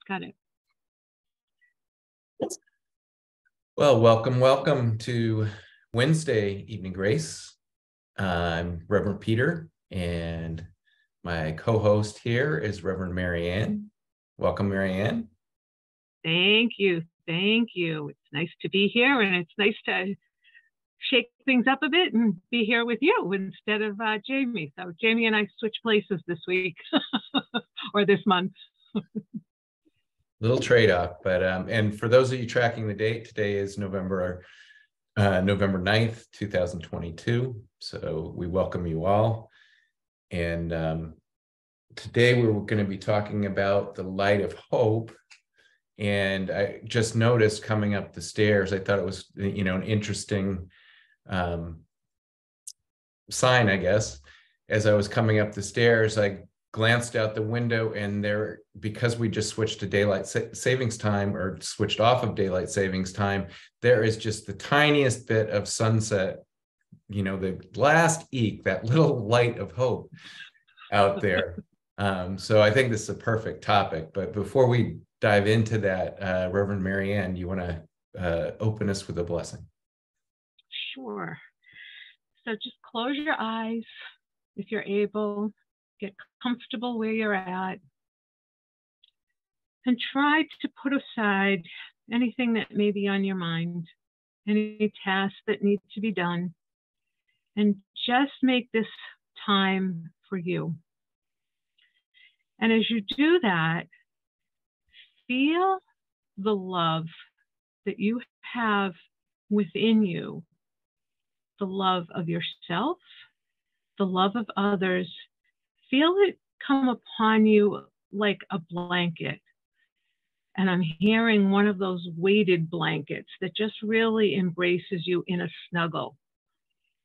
Got it. Well, welcome to Wednesday Evening Grace. I'm Reverend Peter, and my co-host here is Reverend Marianne. Welcome, Marianne. Thank you. Thank you. It's nice to be here, and it's nice to shake things up a bit and be here with you instead of Jamie. So Jamie and I switched places this week or this month. Little trade-off, but and for those of you tracking the date, today is November 9th, 2022. So we welcome you all. And today we're going to be talking about the light of hope. And I just noticed coming up the stairs, I thought it was, an interesting sign, I guess. As I was coming up the stairs, I glanced out the window, and there, because we just switched to daylight savings time, or switched off of daylight savings time, there is just the tiniest bit of sunset, the last eke, that little light of hope out there. So I think this is a perfect topic. But before we dive into that, Reverend Marianne, you want to open us with a blessing? Sure. So just close your eyes if you're able. Get comfortable where you're at. And try to put aside anything that may be on your mind, any tasks that need to be done. And just make this time for you. And as you do that, feel the love that you have within you, the love of yourself, the love of others. Feel it come upon you like a blanket. And I'm hearing one of those weighted blankets that just really embraces you in a snuggle.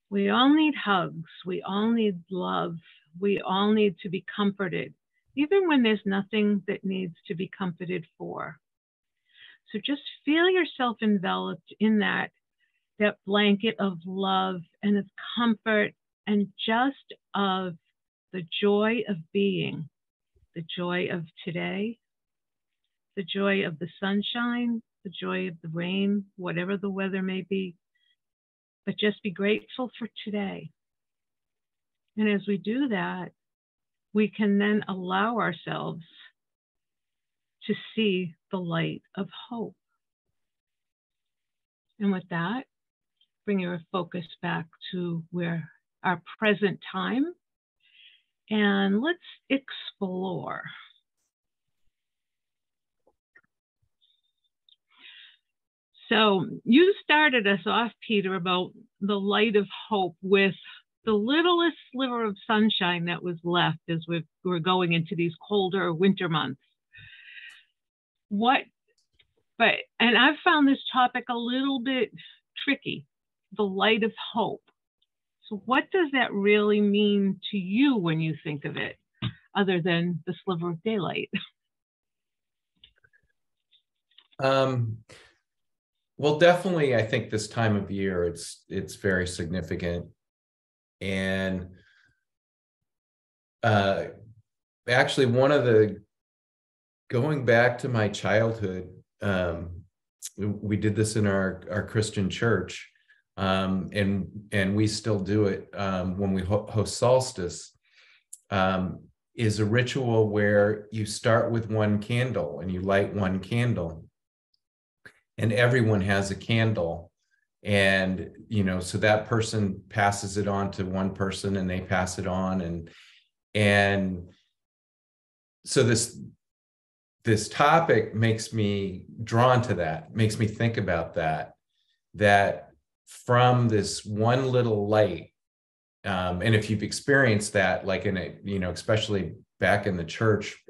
We all need hugs. We all need love. We all need to be comforted, even when there's nothing that needs to be comforted for. So just feel yourself enveloped in that blanket of love and of comfort, and just of the joy of being, the joy of today, the joy of the sunshine, the joy of the rain, whatever the weather may be. But just be grateful for today. And as we do that, we can then allow ourselves to see the light of hope. And with that, bring your focus back to where our present time, and let's explore. So you started us off, Peter, about the light of hope with the littlest sliver of sunshine that was left as we're going into these colder winter months. And I've found this topic a little bit tricky, the light of hope. So what does that really mean to you when you think of it, other than the sliver of daylight? Well, definitely, I think this time of year, it's very significant. And actually, going back to my childhood, we did this in our Christian church. And we still do it when we host solstice, is a ritual where you start with one candle and you light one candle, and everyone has a candle. And, so that person passes it on to one person, and they pass it on. And so this topic makes me drawn to that, makes me think about that from this one little light. And if you've experienced that, like especially back in the church,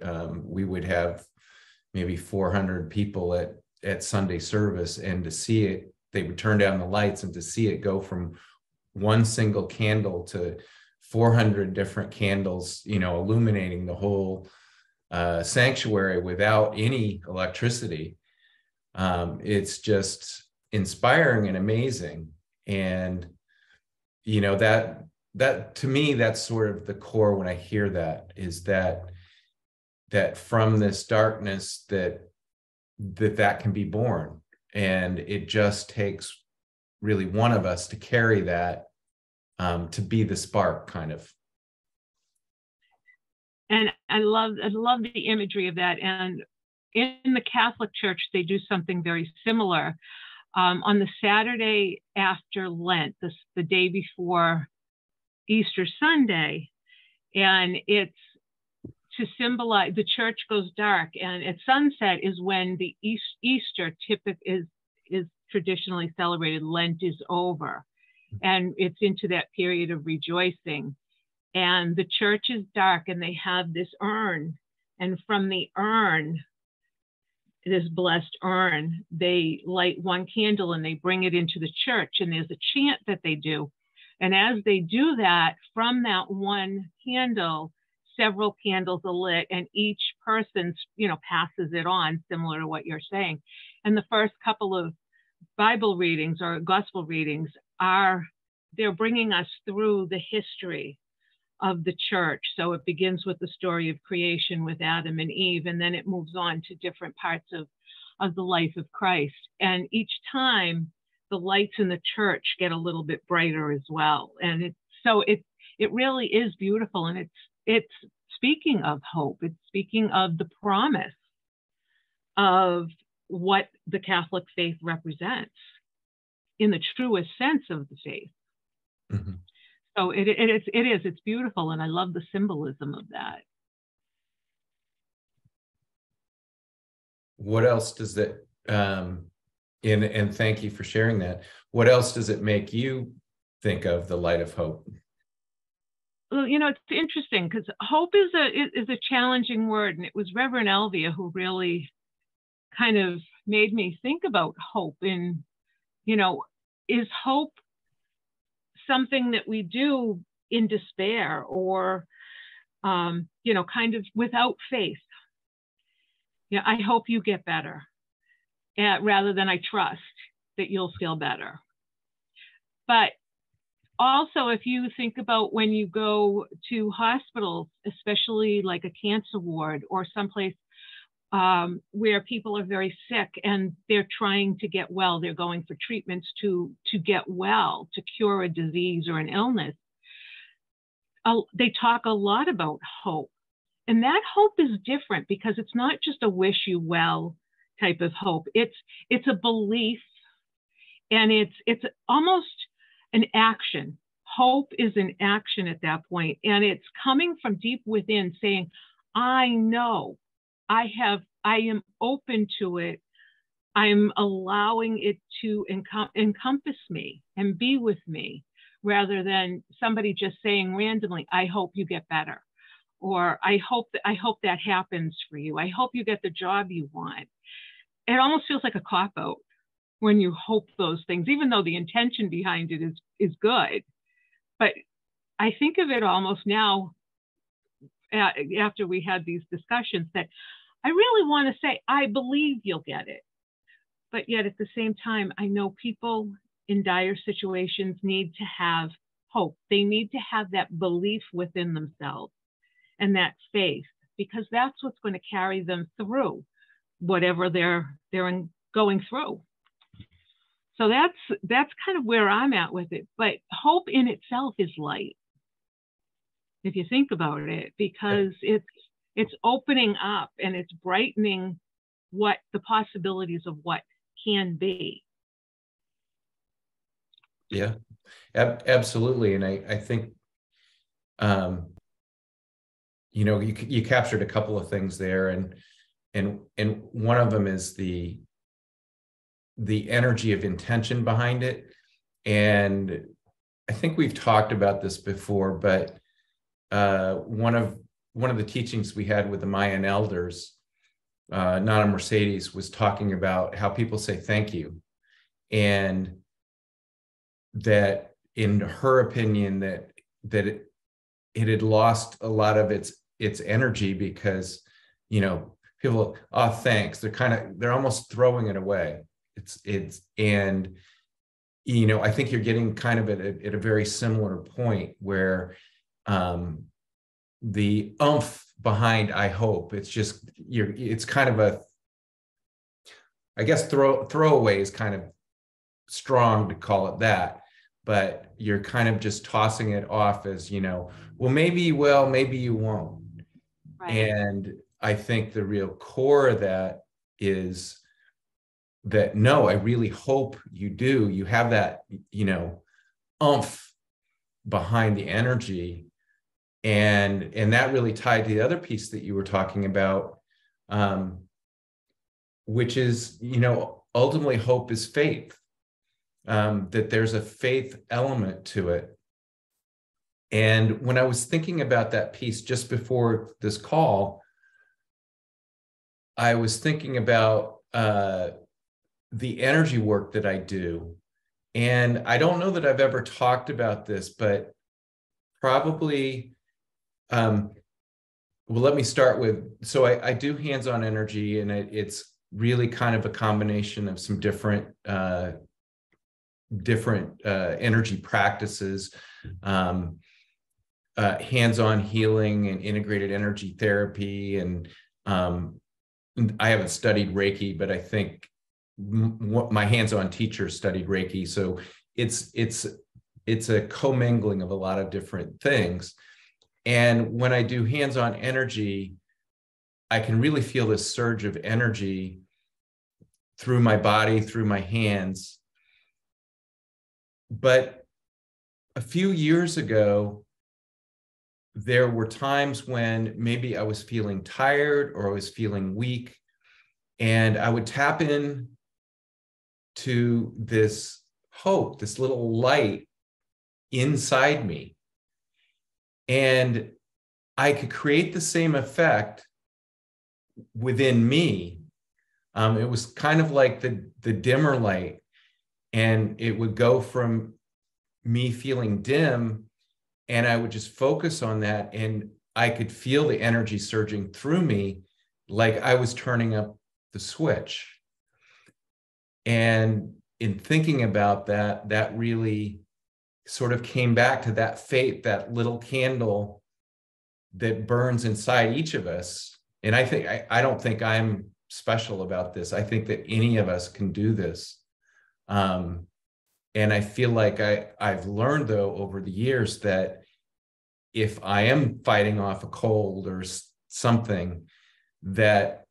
we would have maybe 400 people at Sunday service, and to see it, they would turn down the lights, and to see it go from one single candle to 400 different candles, illuminating the whole sanctuary without any electricity. It's just inspiring and amazing. And that to me, that's sort of the core when I hear that, is that that from this darkness that can be born. And it just takes really one of us to carry that, to be the spark, kind of. And I love the imagery of that. And in the Catholic Church, they do something very similar. On the Saturday after Lent, the day before Easter Sunday, and it's to symbolize, the church goes dark, and at sunset is when the Easter is traditionally celebrated. Lent is over, and it's into that period of rejoicing. And the church is dark, and they have this urn, and from the urn, this blessed urn, they light one candle and they bring it into the church, and there's a chant that they do. And as they do that, from that one candle, several candles are lit, and each person, passes it on, similar to what you're saying. And the first couple of Bible readings or gospel readings they're bringing us through the history of the church. So it begins with the story of creation with Adam and Eve, and then it moves on to different parts of the life of Christ. And each time the lights in the church get a little bit brighter as well. And it really is beautiful. And it's speaking of hope. It's speaking of the promise of what the Catholic faith represents in the truest sense of the faith. Mm-hmm. So it's beautiful, and I love the symbolism of that. What else does that, and thank you for sharing that. What else does it make you think of the light of hope? Well, it's interesting because hope is a challenging word, and it was Reverend Elvia who really kind of made me think about hope. And, is hope something that we do in despair or, kind of without faith? Yeah, I hope you get better, rather than I trust that you'll feel better. But also, if you think about when you go to hospitals, especially like a cancer ward or someplace where people are very sick and they're trying to get well, they're going for treatments to get well, to cure a disease or an illness, they talk a lot about hope. And that hope is different because it's not just a wish you well type of hope. It's a belief, and it's almost an action. Hope is an action at that point, and it's coming from deep within, saying, I know, I am open to it. I'm allowing it to encompass me and be with me, rather than somebody just saying randomly, I hope you get better, or I hope that happens for you. I hope you get the job you want. It almost feels like a cop-out when you hope those things, even though the intention behind it is good. But I think of it almost now, after we had these discussions, that I really want to say, I believe you'll get it. But yet at the same time, I know people in dire situations need to have hope. They need to have that belief within themselves and that faith, because that's what's going to carry them through whatever they're going through. So that's kind of where I'm at with it. But hope in itself is light, if you think about it, because it's opening up and it's brightening what the possibilities of what can be. Yeah, absolutely. And I think, you captured a couple of things there, and one of them is the energy of intention behind it. And I think we've talked about this before, but one of the teachings we had with the Mayan elders, Nana Mercedes, was talking about how people say thank you, and that in her opinion that it had lost a lot of its energy because people, oh, thanks, they're almost throwing it away. And I think you're getting kind of at a very similar point where the oomph behind I hope. It's just it's kind of a, I guess throwaway is kind of strong to call it that, but you're kind of just tossing it off as, well, maybe you will, maybe you won't. Right. And I think the real core of that is that, no, I really hope you do. You have that, oomph behind the energy. And that really tied to the other piece that you were talking about, which is, ultimately hope is faith, that there's a faith element to it. And when I was thinking about that piece just before this call, I was thinking about the energy work that I do. And I don't know that I've ever talked about this, but probably, well, let me start with, so I do hands-on energy, and it's really kind of a combination of some different energy practices, hands-on healing and integrated energy therapy. And I haven't studied Reiki, but I think my hands-on teacher studied Reiki. So it's a commingling of a lot of different things. And when I do hands-on energy, I can really feel this surge of energy through my body, through my hands. But a few years ago, there were times when maybe I was feeling tired or I was feeling weak, and I would tap in to this hope, this little light inside me. And I could create the same effect within me. It was kind of like the dimmer light, and it would go from me feeling dim, and I would just focus on that, and I could feel the energy surging through me like I was turning up the switch. And in thinking about that, that really sort of came back to that faith, that little candle that burns inside each of us. And I don't think I'm special about this. I think that any of us can do this. And I feel like I've learned, though, over the years, that if I am fighting off a cold or something, that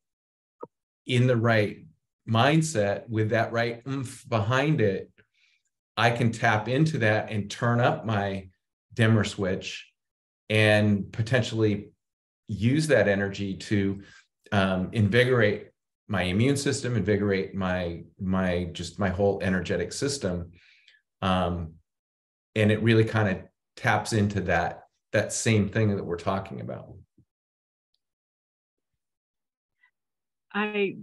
in the right mindset, with that right oomph behind it, I can tap into that and turn up my dimmer switch and potentially use that energy to invigorate my immune system, invigorate my whole energetic system. And it really kind of taps into that same thing that we're talking about. I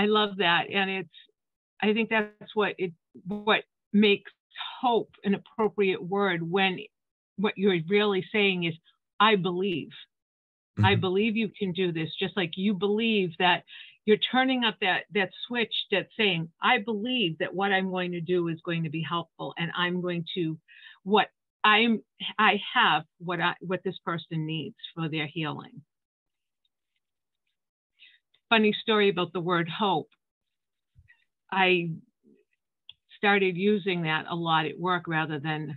love that. And I think that's what makes hope an appropriate word, when what you're really saying is, I believe. Mm-hmm. I believe you can do this, just like you believe that you're turning up that switch that's saying, I believe that what I'm going to do is going to be helpful, and I'm going to I have what this person needs for their healing. Funny story about the word hope. I started using that a lot at work rather than,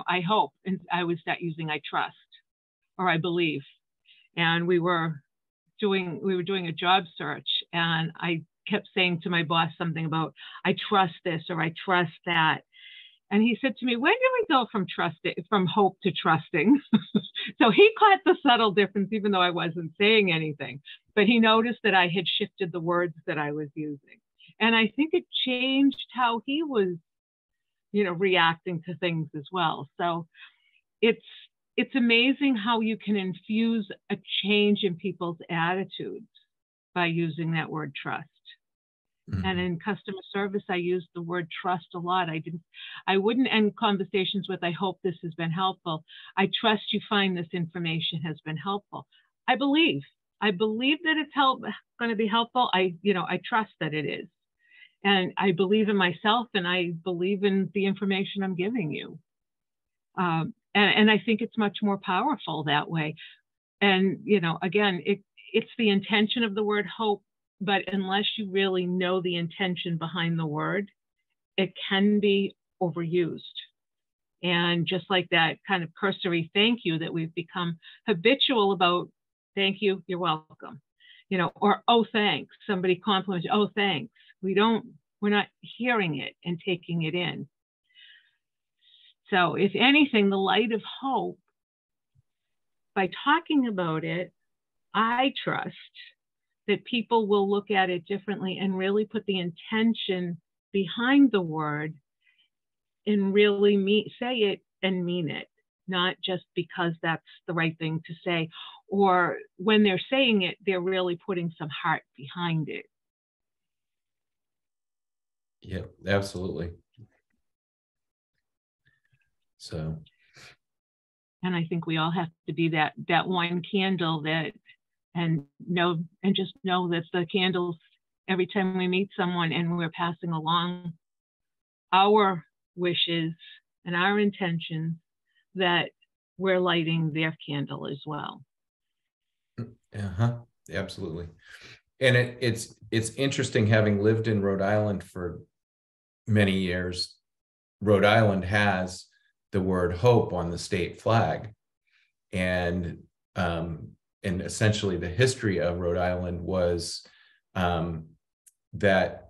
I hope. And I would start using I trust or I believe. And we were doing a job search, and I kept saying to my boss something about, I trust this or I trust that. And he said to me, when do we go from hope to trusting? So he caught the subtle difference, even though I wasn't saying anything. But he noticed that I had shifted the words that I was using. And I think it changed how he was, reacting to things as well. So it's amazing how you can infuse a change in people's attitudes by using that word trust. Mm-hmm. And in customer service, I use the word trust a lot. I wouldn't end conversations with, I hope this has been helpful. I trust you find this information has been helpful. I believe that it's going to be helpful. I trust that it is. And I believe in myself, and I believe in the information I'm giving you. And I think it's much more powerful that way. And, you know, again, it's the intention of the word hope, but unless you really know the intention behind the word, it can be overused. And just like that kind of cursory thank you that we've become habitual about, thank you, you're welcome, you know, or, oh, thanks, somebody compliments, oh, thanks. We're not hearing it and taking it in. So if anything, the light of hope, by talking about it, I trust that people will look at it differently and really put the intention behind the word and really say it and mean it, not just because that's the right thing to say, or when they're saying it, they're really putting some heart behind it. Yeah, absolutely. So, and I think we all have to be that one candle and just know that the candles, every time we meet someone and we're passing along our wishes and our intentions, that we're lighting their candle as well. Absolutely. And it's interesting, having lived in Rhode Island for many years. Rhode Island has the word hope on the state flag, and essentially the history of Rhode Island was that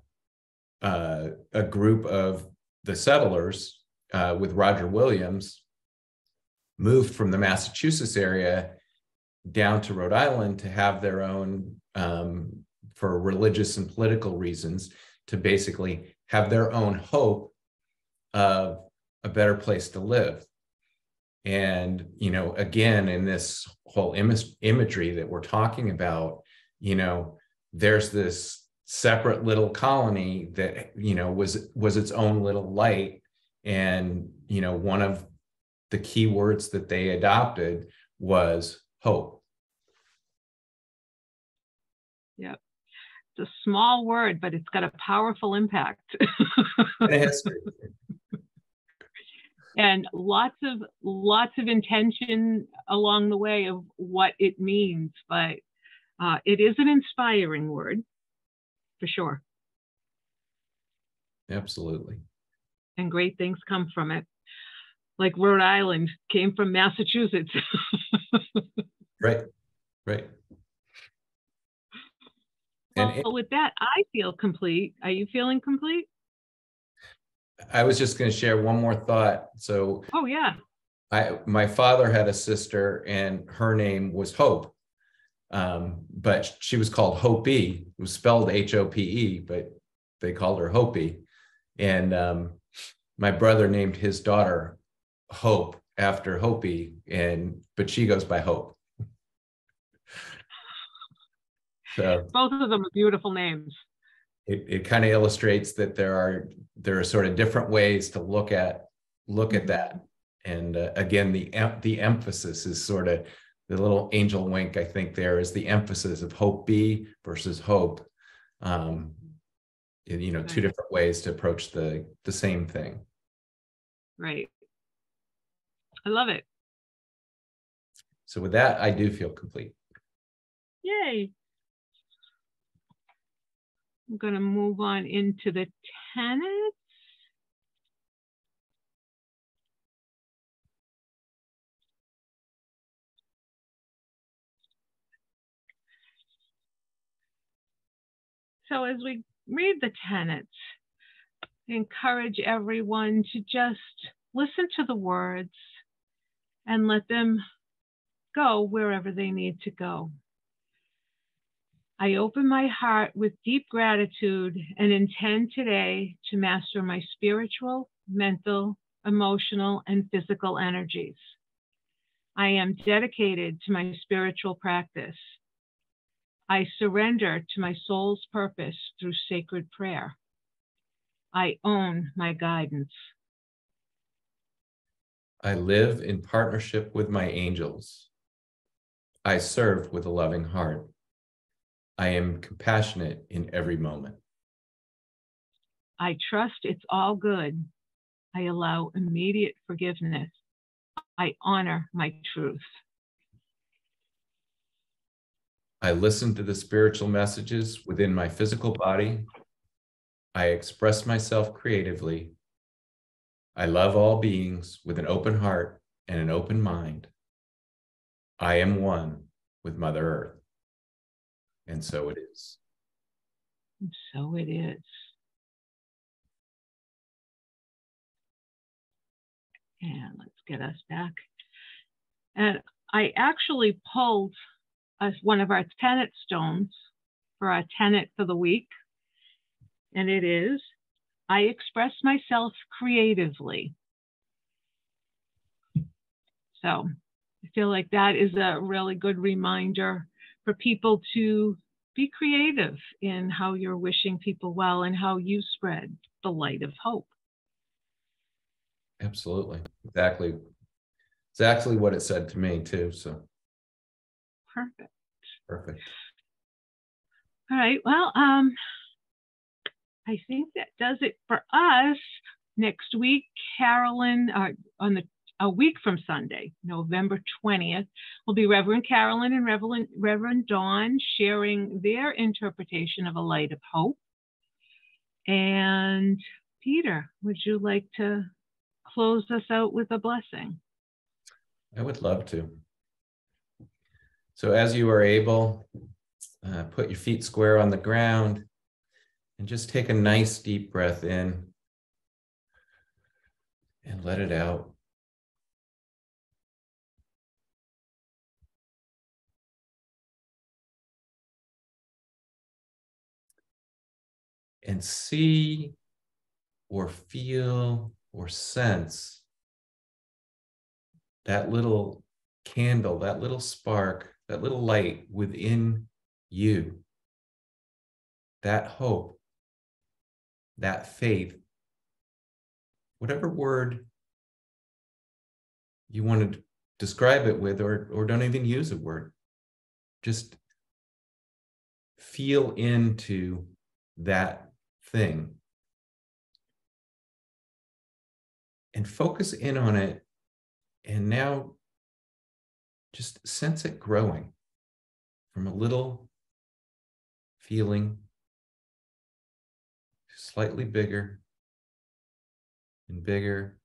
a group of the settlers with Roger Williams moved from the Massachusetts area down to Rhode Island to have their own, for religious and political reasons, to basically have their own hope of a better place to live. And, you know, again, in this whole imagery that we're talking about, you know, there's this separate little colony that, you know, was its own little light. And, you know, one of the key words that they adopted was hope. Yeah. It's a small word, but it's got a powerful impact. And lots of intention along the way of what it means, but it is an inspiring word, for sure. Absolutely. And great things come from it. Like Rhode Island came from Massachusetts. Right. Well, with that, I feel complete. Are you feeling complete? I was just going to share one more thought. So, oh yeah, my father had a sister, and her name was Hope, but she was called Hopi. It was spelled Hope, but they called her Hopi. And my brother named his daughter Hope after Hopi, but she goes by Hope. So both of them are beautiful names. It kind of illustrates that there are sort of different ways to look at that. And again, the emphasis is sort of the little angel wink, I think, there is the emphasis of Hopi versus hope. You know, two different ways to approach the same thing. Right. I love it. So with that, I do feel complete. Yay. I'm going to move on into the tenets. So as we read the tenets, I encourage everyone to just listen to the words and let them go wherever they need to go. I open my heart with deep gratitude and intend today to master my spiritual, mental, emotional, and physical energies. I am dedicated to my spiritual practice. I surrender to my soul's purpose through sacred prayer. I own my guidance. I live in partnership with my angels. I serve with a loving heart. I am compassionate in every moment. I trust it's all good. I allow immediate forgiveness. I honor my truth. I listen to the spiritual messages within my physical body. I express myself creatively. I love all beings with an open heart and an open mind. I am one with Mother Earth. And so it is. And so it is. And let's get us back. And I actually pulled one of our tenet stones for our tenet for the week. And it is, I express myself creatively. So I feel like that is a really good reminder for people to be creative in how you're wishing people well and how you spread the light of hope. Absolutely. Exactly what it said to me too. So Perfect. perfect. All right. Well, I think that does it for us. Next week, Carolyn, a week from Sunday, November 20th, will be Reverend Carolyn and Reverend Dawn sharing their interpretation of A Light of Hope. And Peter, would you like to close us out with a blessing? I would love to. So as you are able, put your feet square on the ground and just take a nice deep breath in and let it out. And see or feel or sense that little candle, that little spark, that little light within you, that hope, that faith, whatever word you want to describe it with, or don't even use a word. Just feel into that thing and focus in on it. And now just sense it growing from a little feeling slightly bigger and bigger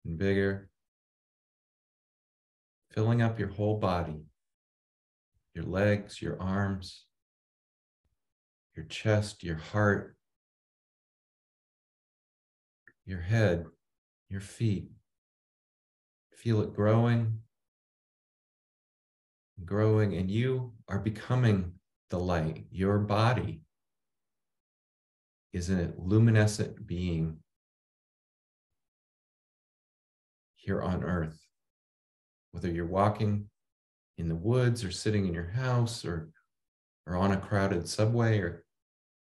and bigger, filling up your whole body, your legs, your arms, your chest, your heart, your head, your feet. Feel it growing, growing, and you are becoming the light. Your body is a luminescent being here on earth. Whether you're walking in the woods or sitting in your house or on a crowded subway or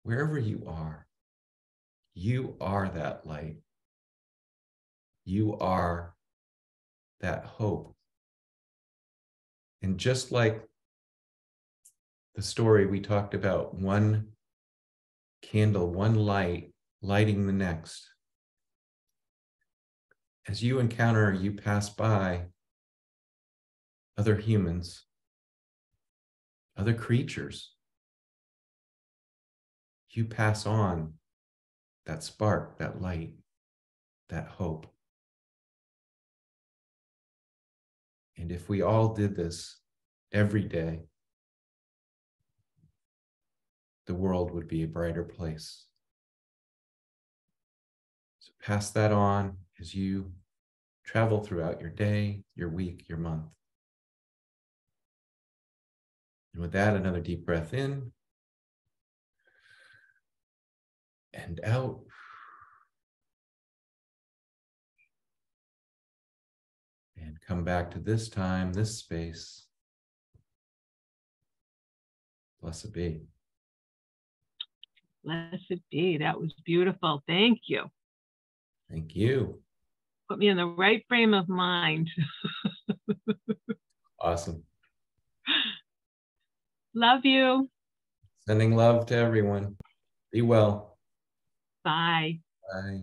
wherever you are that light. You are that hope. And just like the story we talked about, one candle, one light, lighting the next. As you encounter, you pass by other humans, other creatures, you pass on that spark, that light, that hope. And if we all did this every day, the world would be a brighter place. So pass that on as you travel throughout your day, your week, your month. And with that, another deep breath in and out. And come back to this time, this space. Blessed be. Blessed be. That was beautiful. Thank you. Thank you. Put me in the right frame of mind. Awesome. Love you. Sending love to everyone. Be well. Bye. Bye.